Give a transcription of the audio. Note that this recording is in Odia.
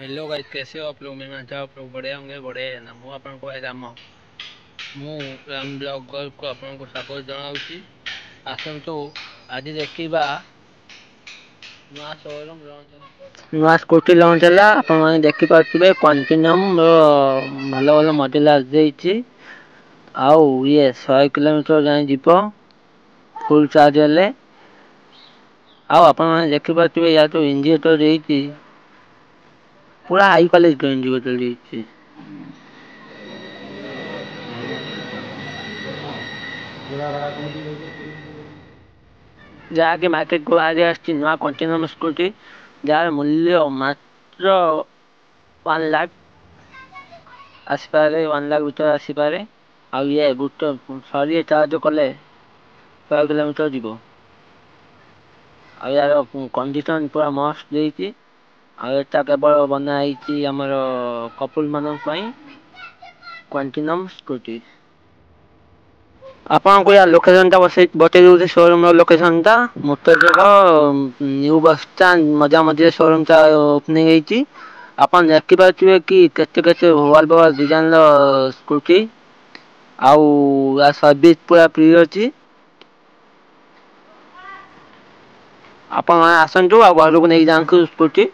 हेलो गाइस, कैसे हो आप लोग। मैं अच्छा आप लोग बड़े होंगे, बड़े ना ମୁଁ ଆପଣଙ୍କୁ ରାମ। ମୁଁ ରାମ ବ୍ଲଗରକୁ ଆପଣଙ୍କୁ ସ୍ୱାଗତ ଜଣାଉଛି। ଆସନ୍ତୁ ଆଜି ଦେଖିବା ନୂଆ ସ୍କୁଟି ଲଞ୍ଚ ହେଲା। ଆପଣମାନେ ଦେଖିପାରୁଥିବେ କଣ୍ଟିନ୍ୟୁମ୍ ଭଲ ଭଲ ମଡେଲ ଆସିଯାଇଛି। ଆଉ ଇଏ 100 କିଲୋମିଟର ଯାଏଁ ଯିବ ଫୁଲ୍ ଚାର୍ଜ ହେଲେ। ଆଉ ଆପଣମାନେ ଦେଖିପାରୁଥିବେ ୟା ତ ଇଣ୍ଡିକେଟର ଦେଇଛି, पूरा हाई क्वालिटी इंडिकेटर ଦେଇଛି। ଯାହାକି ମାର୍କେଟକୁ ବାହାରି ଆସିଛି ନୂଆ କଣ୍ଟିନ୍ୟୁମ୍ ସ୍କୁଟି, ଯାହାର ମୂଲ୍ୟ ମାତ୍ର 1 ଲାଖ ଆସିପାରେ, 1 ଲାଖ ଭିତରେ ଆସିପାରେ। ଆଉ ଇଏ ଗୋଟେ ସରିଏ ଚାର୍ଜ କଲେ 100 କିଲୋମିଟର ଯିବ। ଆଉ ୟାର କଣ୍ଡିସନ ପୁରା ମସ୍ତ ଦେଇଛି। ଆଉ ଏଟା କେବଳ ବନା ହେଇଛି ଆମର କପୁଲ ମାନଙ୍କ ପାଇଁ କଣ୍ଟିନ୍ୟୁମ୍ ସ୍କୁଟି। ଆପଣଙ୍କୁ ୟା ଲୋକେସନଟା ବତେଇ ଦଉଛି, ଶୋରୁମ ର ଲୋକେସନଟା ମୁକ୍ତାଝର ନ୍ୟୁ ବସଷ୍ଟାଣ୍ଡ ମଝାମଝିରେ ଶୋରୁମଟା ଓପନିଂ ହେଇଛି। ଆପଣ ଦେଖିପାରୁଥିବେ କି କେତେ କେତେ ଭଲ ଭଲ ଡିଜାଇନର ସ୍କୁଟି। ଆଉ ୟା ସର୍ଭିସ ପୁରା ଫ୍ରି ଅଛି। ଆପଣମାନେ ଆସନ୍ତୁ ଆଉ ଘରକୁ ନେଇକି ଯାଆନ୍ତୁ ସ୍କୁଟି।